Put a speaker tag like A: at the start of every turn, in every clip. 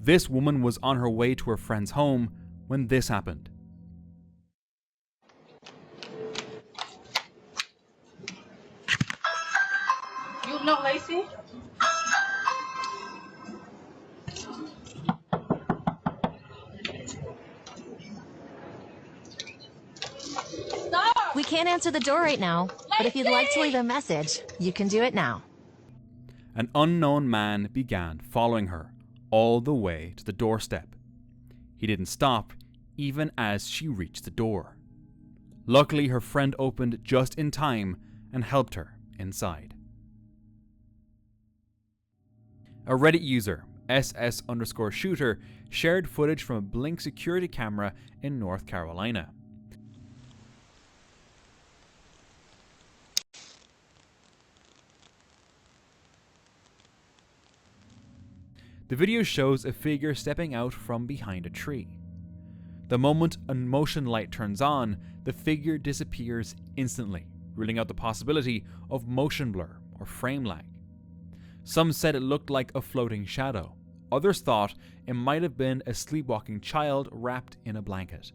A: This woman was on her way to her friend's home when this happened.
B: You know Lacey?
C: We can't answer the door right now, but if you'd like to leave a message, you can do it now.
A: An unknown man began following her all the way to the doorstep. He didn't stop even as she reached the door. Luckily, her friend opened just in time and helped her inside. A Reddit user, SS_shooter, shared footage from a Blink security camera in North Carolina. The video shows a figure stepping out from behind a tree. The moment a motion light turns on, the figure disappears instantly, ruling out the possibility of motion blur or frame lag. Some said it looked like a floating shadow. Others thought it might have been a sleepwalking child wrapped in a blanket.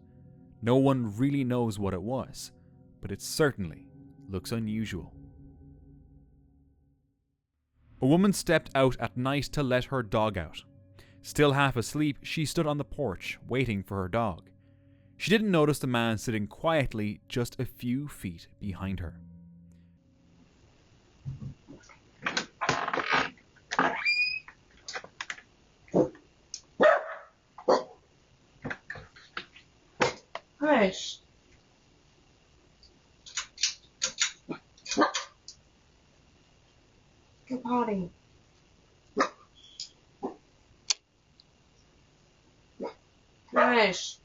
A: No one really knows what it was, but it certainly looks unusual. A woman stepped out at night to let her dog out. Still half asleep, she stood on the porch, waiting for her dog. She didn't notice the man sitting quietly just a few feet behind her.
B: Hush. Go potty. Hush.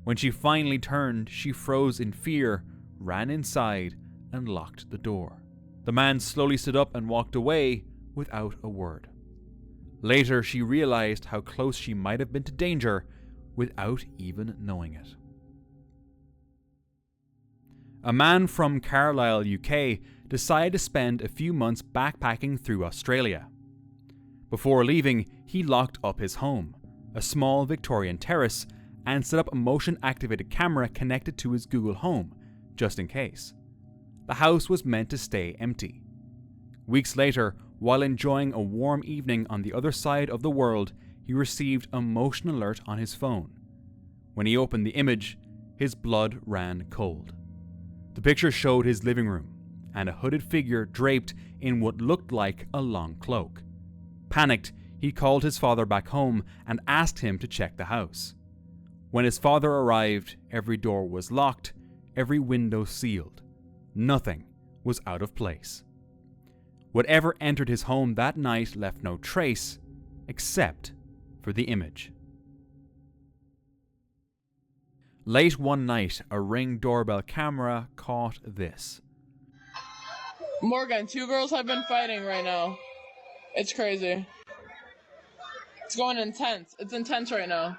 A: When she finally turned, she froze in fear, ran inside, and locked the door. The man slowly stood up and walked away without a word. Later, she realized how close she might have been to danger without even knowing it. A man from Carlisle, UK, decided to spend a few months backpacking through Australia. Before leaving, he locked up his home, a small Victorian terrace, and set up a motion-activated camera connected to his Google Home, just in case. The house was meant to stay empty. Weeks later, while enjoying a warm evening on the other side of the world, he received a motion alert on his phone. When he opened the image, his blood ran cold. The picture showed his living room, and a hooded figure draped in what looked like a long cloak. Panicked, he called his father back home and asked him to check the house. When his father arrived, every door was locked, every window sealed. Nothing was out of place. Whatever entered his home that night left no trace, except for the image. Late one night, a Ring doorbell camera caught this.
D: Morgan, 2 girls have been fighting right now. It's crazy. It's going intense. It's intense right now.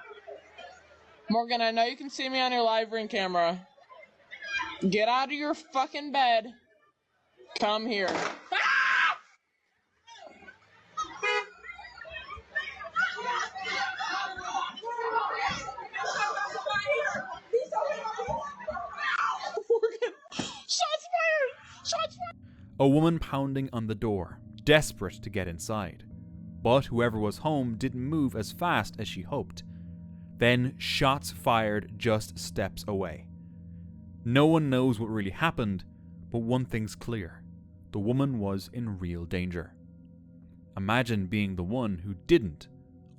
D: Morgan, I know you can see me on your live Ring camera. Get out of your fucking bed. Come here. Morgan, shots fired! Shots fired!
A: A woman pounding on the door, desperate to get inside. But whoever was home didn't move as fast as she hoped. Then shots fired just steps away. No one knows what really happened, but one thing's clear. The woman was in real danger. Imagine being the one who didn't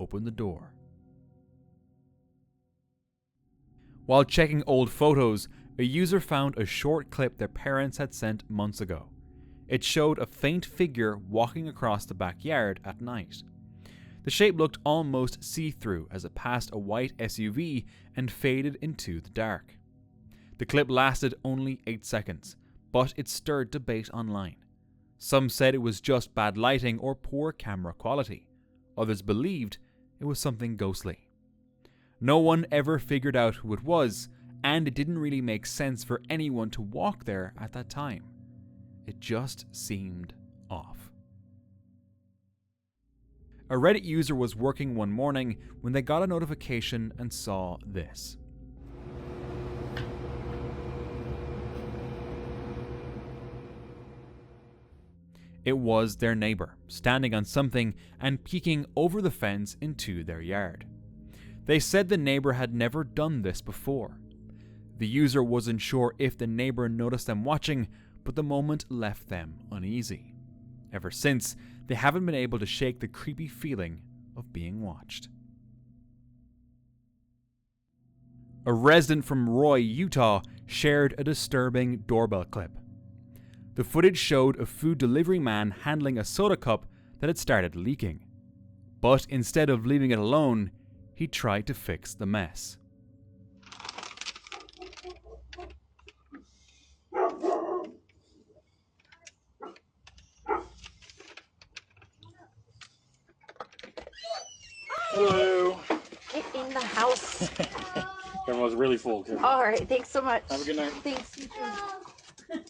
A: open the door. While checking old photos, a user found a short clip their parents had sent months ago. It showed a faint figure walking across the backyard at night. The shape looked almost see-through as it passed a white SUV and faded into the dark. The clip lasted only 8 seconds, but it stirred debate online. Some said it was just bad lighting or poor camera quality. Others believed it was something ghostly. No one ever figured out who it was, and it didn't really make sense for anyone to walk there at that time. It just seemed off. A Reddit user was working one morning when they got a notification and saw this. It was their neighbour, standing on something and peeking over the fence into their yard. They said the neighbour had never done this before. The user wasn't sure if the neighbour noticed them watching, but the moment left them uneasy. Ever since, they haven't been able to shake the creepy feeling of being watched. A resident from Roy, Utah, shared a disturbing doorbell clip. The footage showed a food delivery man handling a soda cup that had started leaking. But instead of leaving it alone, he tried to fix the mess.
E: Hello.
F: Get in the house.
E: Everyone's really full. Careful.
F: All right, thanks so much.
E: Have a good night.
F: Thanks, you too.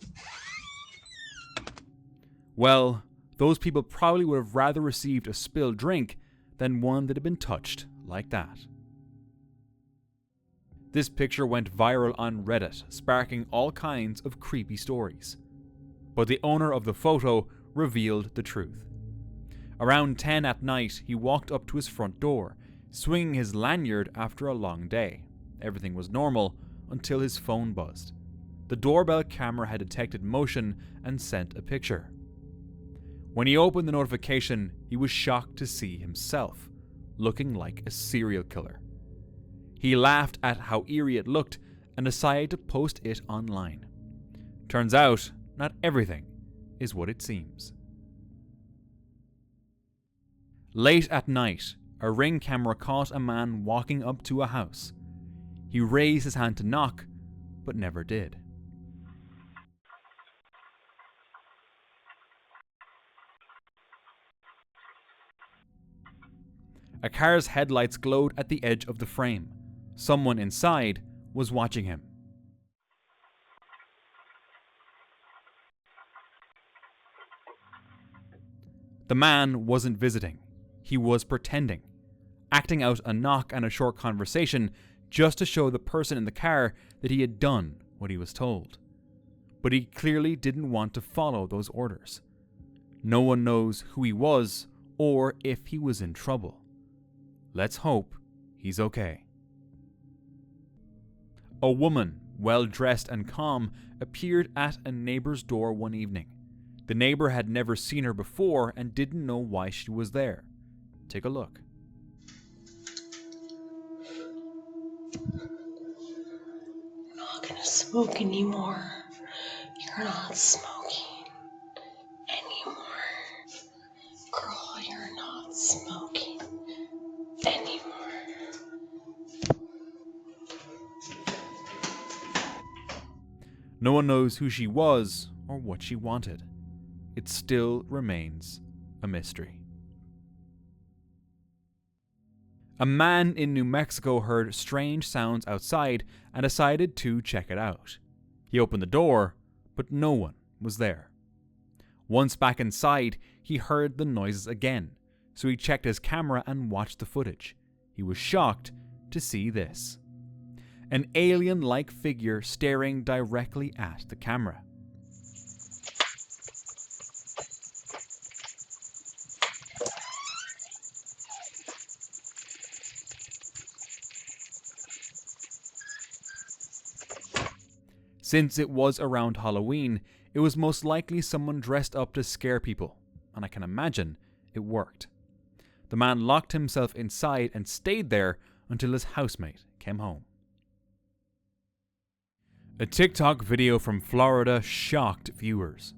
A: Well, those people probably would have rather received a spilled drink than one that had been touched like that. This picture went viral on Reddit, sparking all kinds of creepy stories. But the owner of the photo revealed the truth. Around 10 at night, he walked up to his front door, swinging his lanyard after a long day. Everything was normal until his phone buzzed. The doorbell camera had detected motion and sent a picture. When he opened the notification, he was shocked to see himself, looking like a serial killer. He laughed at how eerie it looked and decided to post it online. Turns out, not everything is what it seems. Late at night, a Ring camera caught a man walking up to a house. He raised his hand to knock, but never did. A car's headlights glowed at the edge of the frame. Someone inside was watching him. The man wasn't visiting. He was pretending, acting out a knock and a short conversation just to show the person in the car that he had done what he was told. But he clearly didn't want to follow those orders. No one knows who he was or if he was in trouble. Let's hope he's okay. A woman, well dressed and calm, appeared at a neighbor's door one evening. The neighbor had never seen her before and didn't know why she was there. Take a look.
G: You're not gonna smoke anymore. You're not smoking anymore. Girl, you're not smoking anymore.
A: No one knows who she was or what she wanted. It still remains a mystery. A man in New Mexico heard strange sounds outside and decided to check it out. He opened the door, but no one was there. Once back inside, he heard the noises again, so he checked his camera and watched the footage. He was shocked to see this. An alien-like figure staring directly at the camera. Since it was around Halloween, it was most likely someone dressed up to scare people, and I can imagine it worked. The man locked himself inside and stayed there until his housemate came home. A TikTok video from Florida shocked viewers.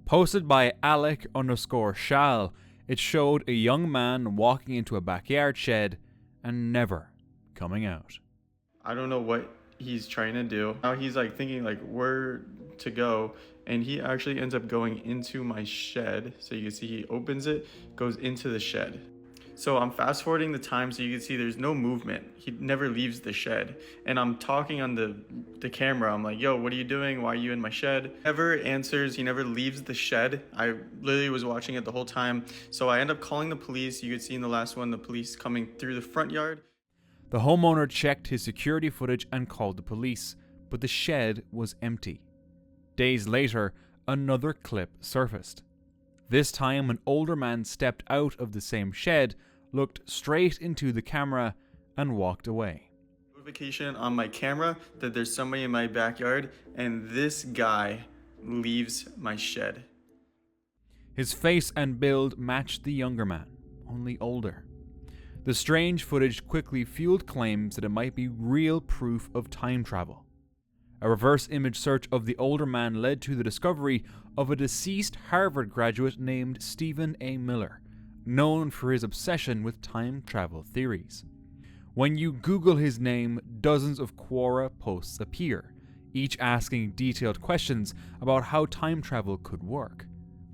A: Posted by Alec_Shal, it showed a young man walking into a backyard shed and never coming out.
E: I don't know what
H: he's trying to do. Now he's like thinking like where to go, and he actually ends up going into my shed. So you can see he opens it, goes into the shed. So I'm fast forwarding the time so you can see there's no movement. He never leaves the shed. And I'm talking on the camera. I'm like, yo, what are you doing? Why are you in my shed? Never answers. He never leaves the shed. I literally was watching it the whole time. So I end up calling the police. You could see in the last one, the police coming through the front yard.
A: The homeowner checked his security footage and called the police, but the shed was empty. Days later, another clip surfaced. This time, an older man stepped out of the same shed, looked straight into the camera, and walked away.
H: Notification on my camera that there's somebody in my backyard, and this guy leaves my shed.
A: His face and build matched the younger man, only older. The strange footage quickly fueled claims that it might be real proof of time travel. A reverse image search of the older man led to the discovery of a deceased Harvard graduate named Stephen A. Miller, known for his obsession with time travel theories. When you Google his name, dozens of Quora posts appear, each asking detailed questions about how time travel could work.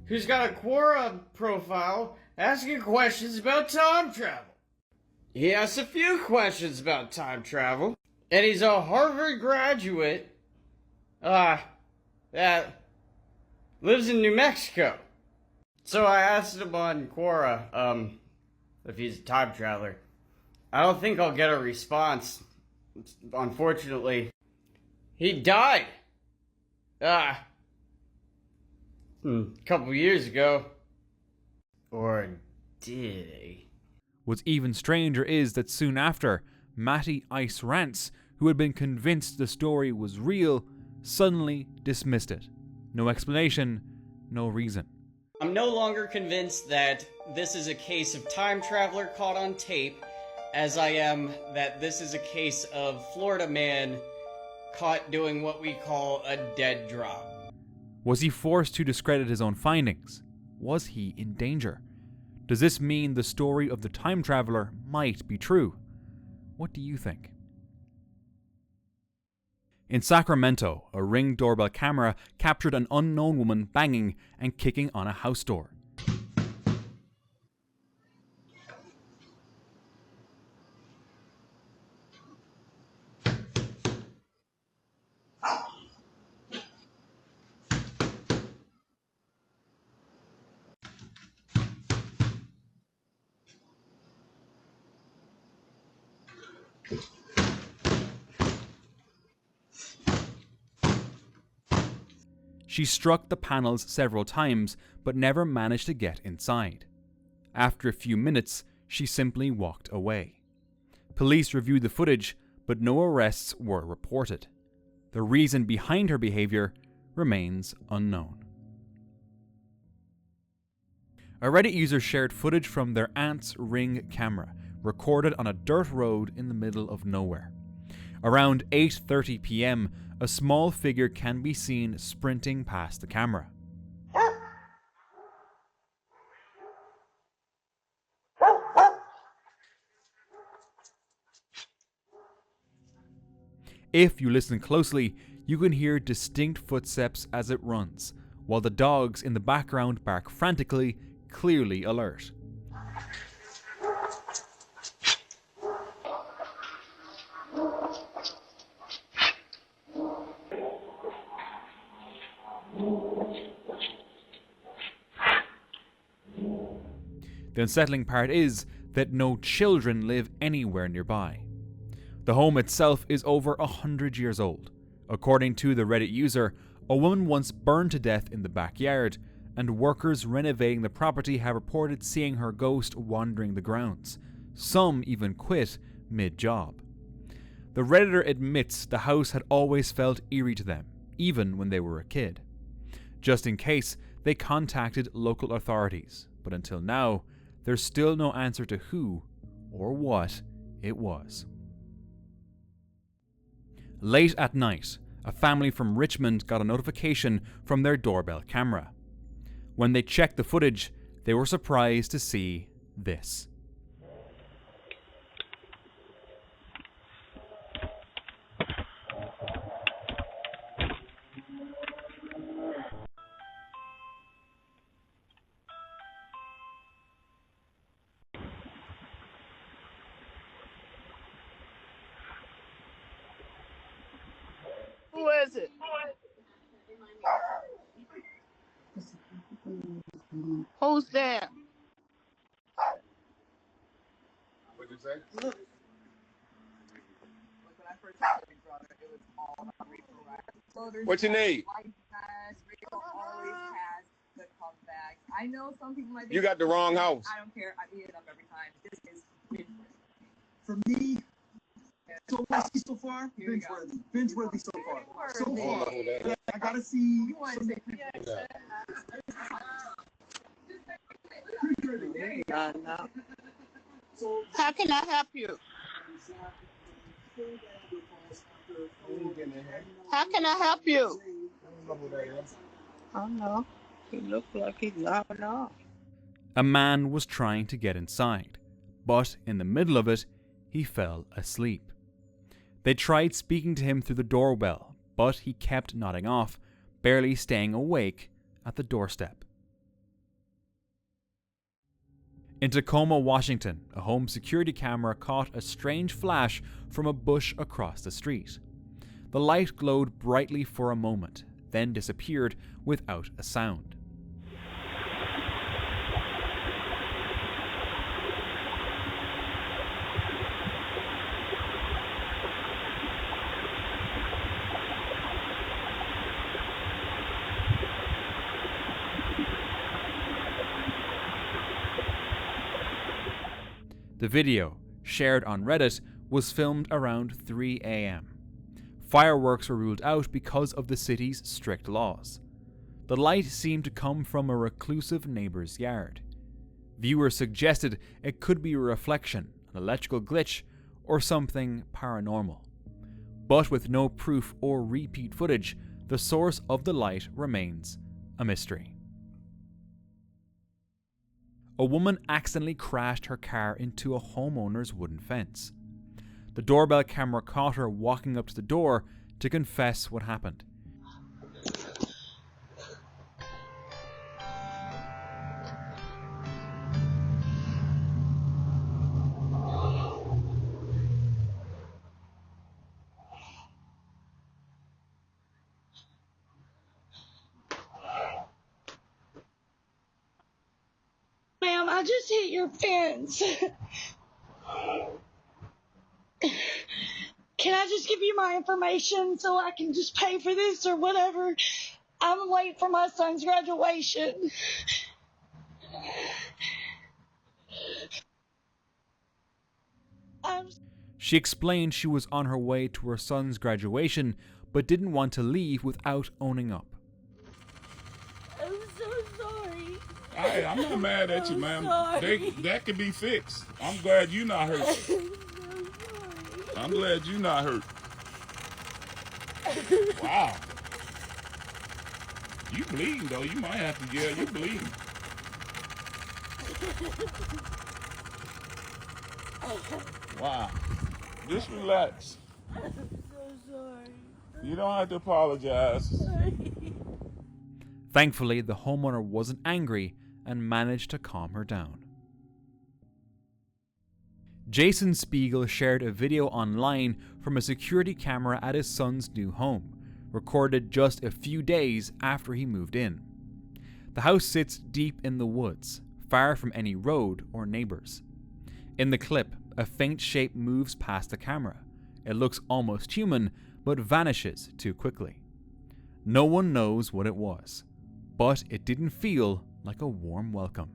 I: Who's got a Quora profile asking questions about time travel? He asks a few questions about time travel, and he's a Harvard graduate that lives in New Mexico. So I asked him on Quora if he's a time traveler. I don't think I'll get a response, unfortunately. He died a couple years ago. Or did he?
A: What's even stranger is that soon after, Matty Ice Rants, who had been convinced the story was real, suddenly dismissed it. No explanation, no reason.
I: I'm no longer convinced that this is a case of time traveler caught on tape, as I am that this is a case of Florida man caught doing what we call a dead drop.
A: Was he forced to discredit his own findings? Was he in danger? Does this mean the story of the time traveler might be true? What do you think? In Sacramento, a Ring doorbell camera captured an unknown woman banging and kicking on a house door. She struck the panels several times, but never managed to get inside. After a few minutes, she simply walked away. Police reviewed the footage, but no arrests were reported. The reason behind her behavior remains unknown. A Reddit user shared footage from their aunt's Ring camera, recorded on a dirt road in the middle of nowhere. Around 8:30 p.m., a small figure can be seen sprinting past the camera. If you listen closely, you can hear distinct footsteps as it runs, while the dogs in the background bark frantically, clearly alert. The unsettling part is that no children live anywhere nearby. The home itself is over 100 years old. According to the Reddit user, a woman once burned to death in the backyard, and workers renovating the property have reported seeing her ghost wandering the grounds. Some even quit mid-job. The Redditor admits the house had always felt eerie to them, even when they were a kid. Just in case, they contacted local authorities, but until now, there's still no answer to who or what it was. Late at night, a family from Richmond got a notification from their doorbell camera. When they checked the footage, they were surprised to see this.
J: is it? Who's there?
K: What'd you say? What you need?
L: I know some people might be.
K: You got the wrong house.
L: I don't care. I beat it up every time. This is for me. So what's so far? Binge-worthy. Binge-worthy so far. So far. I gotta see.
J: No. How can I help you? How can I help you? Oh no. He looked like he's laughing off.
A: A man was trying to get inside, but in the middle of it, he fell asleep. They tried speaking to him through the doorbell, but he kept nodding off, barely staying awake at the doorstep. In Tacoma, Washington, a home security camera caught a strange flash from a bush across the street. The light glowed brightly for a moment, then disappeared without a sound. The video, shared on Reddit, was filmed around 3 a.m. Fireworks were ruled out because of the city's strict laws. The light seemed to come from a reclusive neighbor's yard. Viewers suggested it could be a reflection, an electrical glitch, or something paranormal. But with no proof or repeat footage, the source of the light remains a mystery. A woman accidentally crashed her car into a homeowner's wooden fence. The doorbell camera caught her walking up to the door to confess what happened.
M: Ma'am, I just hit your fence. Can I just give you my information so I can just pay for this or whatever? I'm late for my son's graduation.
A: She explained she was on her way to her son's graduation, but didn't want to leave without owning up.
M: I'm so sorry.
N: Hey, I'm not mad at you, ma'am. That can be fixed. I'm glad you're not hurt. I'm glad you're not hurt. Wow. You bleeding though. You might have to you bleeding. Wow. Just relax.
M: I'm so sorry.
N: You don't have to apologize.
A: Thankfully, the homeowner wasn't angry and managed to calm her down. Jason Spiegel shared a video online from a security camera at his son's new home, recorded just a few days after he moved in. The house sits deep in the woods, far from any road or neighbors. In the clip, a faint shape moves past the camera. It looks almost human, but vanishes too quickly. No one knows what it was, but it didn't feel like a warm welcome.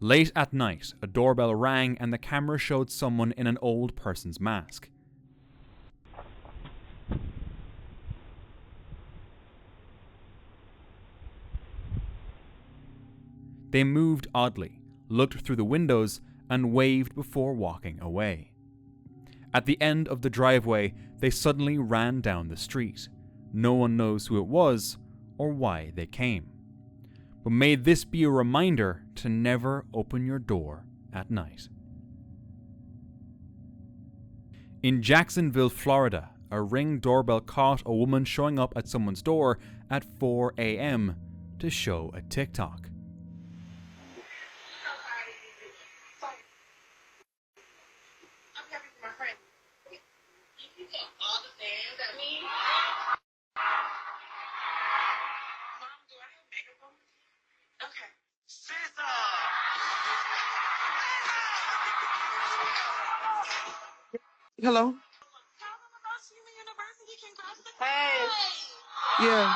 A: Late at night, a doorbell rang and the camera showed someone in an old person's mask. They moved oddly, looked through the windows, and waved before walking away. At the end of the driveway, they suddenly ran down the street. No one knows who it was or why they came. But may this be a reminder to never open your door at night. In Jacksonville, Florida, a Ring doorbell caught a woman showing up at someone's door at 4 a.m. to show a TikTok.
O: Hello?
F: Hey.
O: Yeah.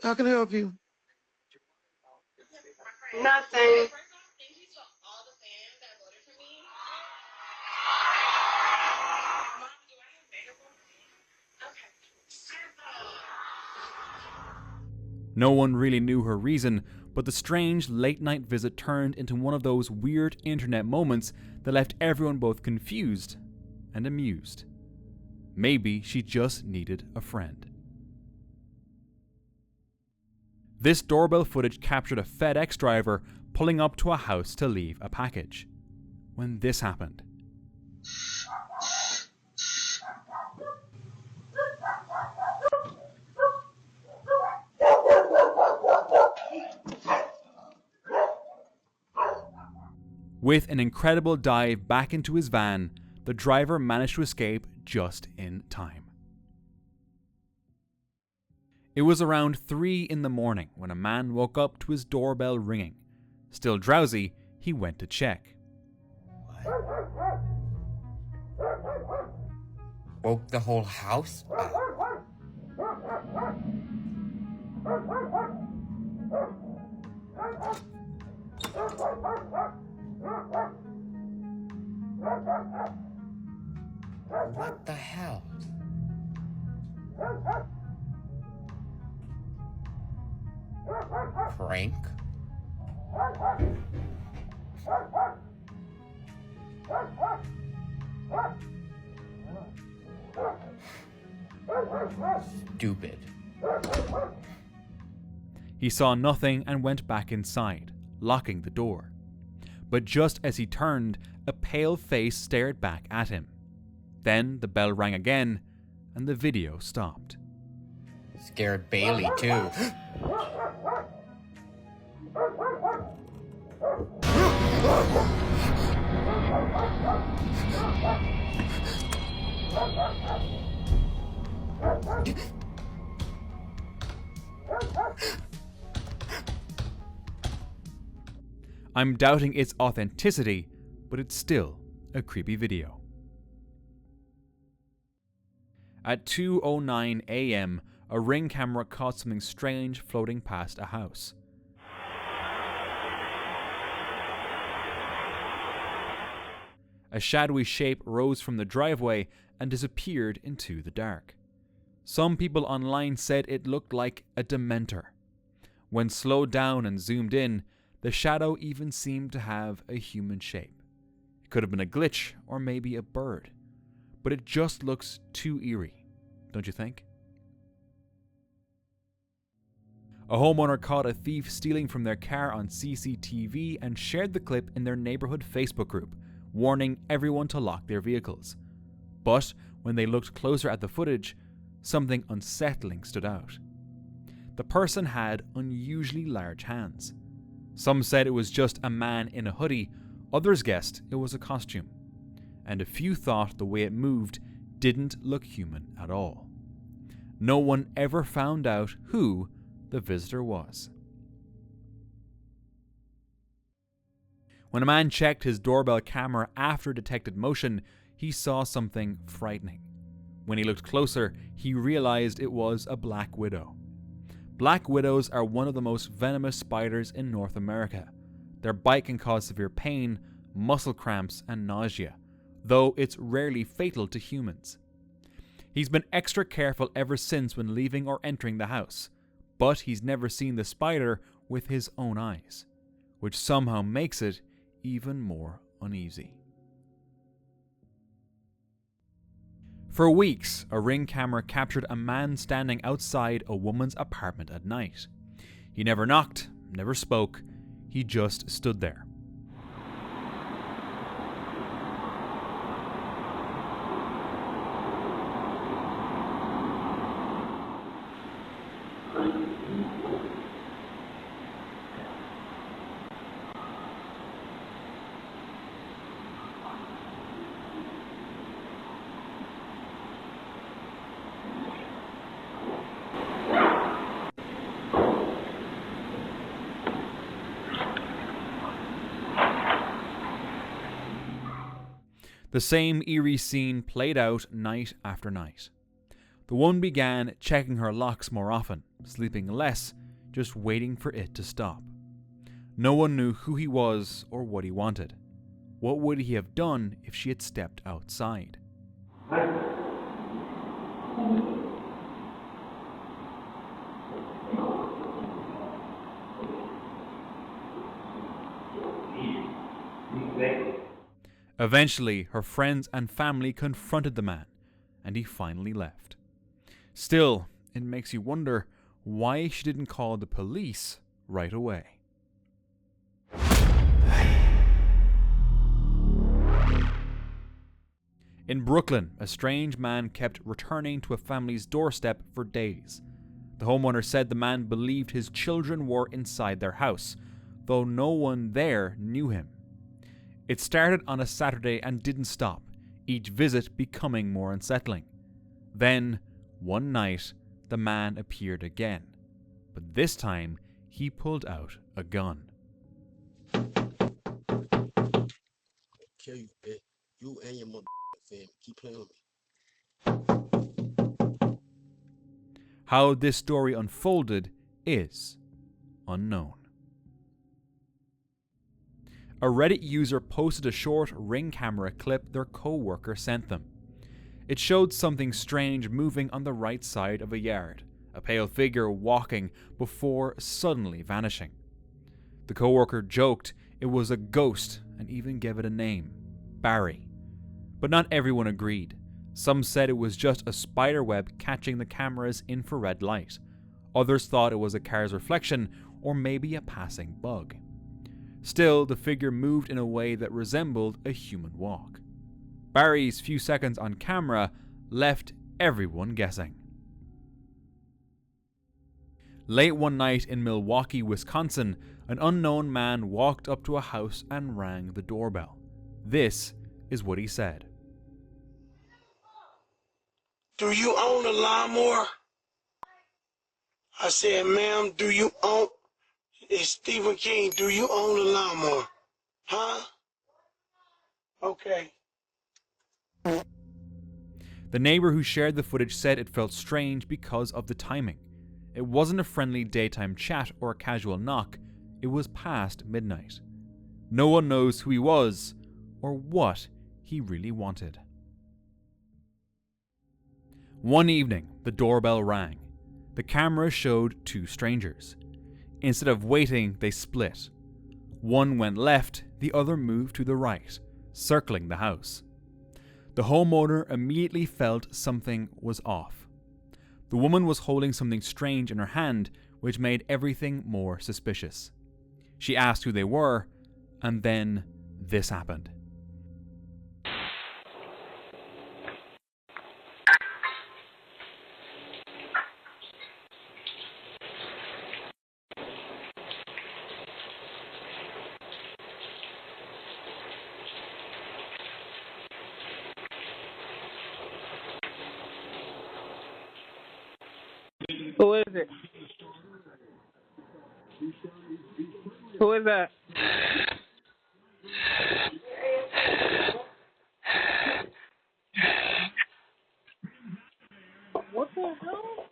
O: How can I help you?
F: Nothing.
A: No one really knew her reason, but the strange late-night visit turned into one of those weird internet moments that left everyone both confused and amused. Maybe she just needed a friend. This doorbell footage captured a FedEx driver pulling up to a house to leave a package. When this happened, with an incredible dive back into his van, the driver managed to escape just in time. It was around 3 in the morning when a man woke up to his doorbell ringing. Still drowsy, he went to check.
P: Woke the whole house up. What the hell? Prank? Stupid.
A: He saw nothing and went back inside, locking the door. But just as he turned, a pale face stared back at him. Then the bell rang again, and the video stopped.
P: Scared Bailey too.
A: I'm doubting its authenticity, but it's still a creepy video. At 2:09 a.m., a Ring camera caught something strange floating past a house. A shadowy shape rose from the driveway and disappeared into the dark. Some people online said it looked like a dementor. When slowed down and zoomed in, the shadow even seemed to have a human shape. It could have been a glitch or maybe a bird, but it just looks too eerie, don't you think? A homeowner caught a thief stealing from their car on CCTV and shared the clip in their neighborhood Facebook group, warning everyone to lock their vehicles. But when they looked closer at the footage, something unsettling stood out. The person had unusually large hands. Some said it was just a man in a hoodie, others guessed it was a costume, and a few thought the way it moved didn't look human at all. No one ever found out who the visitor was. When a man checked his doorbell camera after detected motion, he saw something frightening. When he looked closer, he realized it was a black widow. Black widows are one of the most venomous spiders in North America. Their bite can cause severe pain, muscle cramps, and nausea, though it's rarely fatal to humans. He's been extra careful ever since when leaving or entering the house, but he's never seen the spider with his own eyes, which somehow makes it even more uneasy. For weeks, a Ring camera captured a man standing outside a woman's apartment at night. He never knocked, never spoke, he just stood there. The same eerie scene played out night after night. The woman began checking her locks more often, sleeping less, just waiting for it to stop. No one knew who he was or what he wanted. What would he have done if she had stepped outside? Eventually, her friends and family confronted the man, and he finally left. Still, it makes you wonder why she didn't call the police right away. In Brooklyn, a strange man kept returning to a family's doorstep for days. The homeowner said the man believed his children were inside their house, though no one there knew him. It started on a Saturday and didn't stop, each visit becoming more unsettling. Then, one night, the man appeared again, but this time he pulled out a gun.
Q: Kill you, bitch. You and your mother family. Keep playing with me.
A: How this story unfolded is unknown. A Reddit user posted a short Ring camera clip their co-worker sent them. It showed something strange moving on the right side of a yard, a pale figure walking before suddenly vanishing. The co-worker joked it was a ghost and even gave it a name, Barry. But not everyone agreed. Some said it was just a spider web catching the camera's infrared light. Others thought it was a car's reflection or maybe a passing bug. Still, the figure moved in a way that resembled a human walk. Barry's few seconds on camera left everyone guessing. Late one night in Milwaukee, Wisconsin, an unknown man walked up to a house and rang the doorbell. This is what he said.
Q: Do you own a lawnmower? I said, ma'am, do you own... It's Stephen King. Do you own a lawnmower? Huh? Okay.
A: The neighbor who shared the footage said it felt strange because of the timing. It wasn't a friendly daytime chat or a casual knock. It was past midnight. No one knows who he was or what he really wanted. One evening, the doorbell rang. The camera showed two strangers. Instead of waiting, they split. One went left, the other moved to the right, circling the house. The homeowner immediately felt something was off. The woman was holding something strange in her hand, which made everything more suspicious. She asked who they were, and then this happened.
R: Who is it? Who is that? What the hell?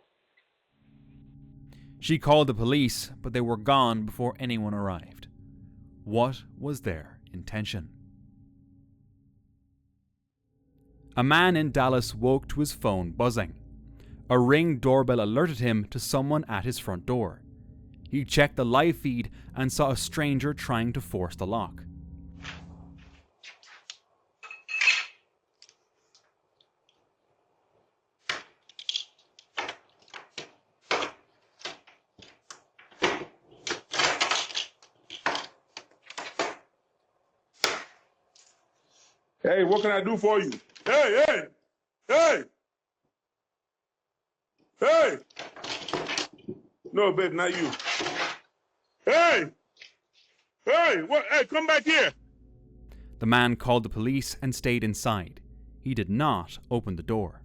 A: She called the police, but they were gone before anyone arrived. What was their intention? A man in Dallas woke to his phone buzzing. A Ring doorbell alerted him to someone at his front door. He checked the live feed and saw a stranger trying to force the lock.
S: Hey, what can I do for you? Hey, hey, hey! Hey! No, babe, not you. Hey! Hey, what? Hey, come back here!
A: The man called the police and stayed inside. He did not open the door.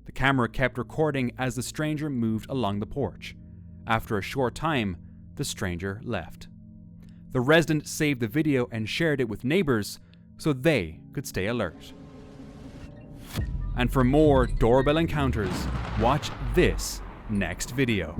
A: The camera kept recording as the stranger moved along the porch. After a short time, the stranger left. The resident saved the video and shared it with neighbors, so they could stay alert. And for more doorbell encounters, watch this next video.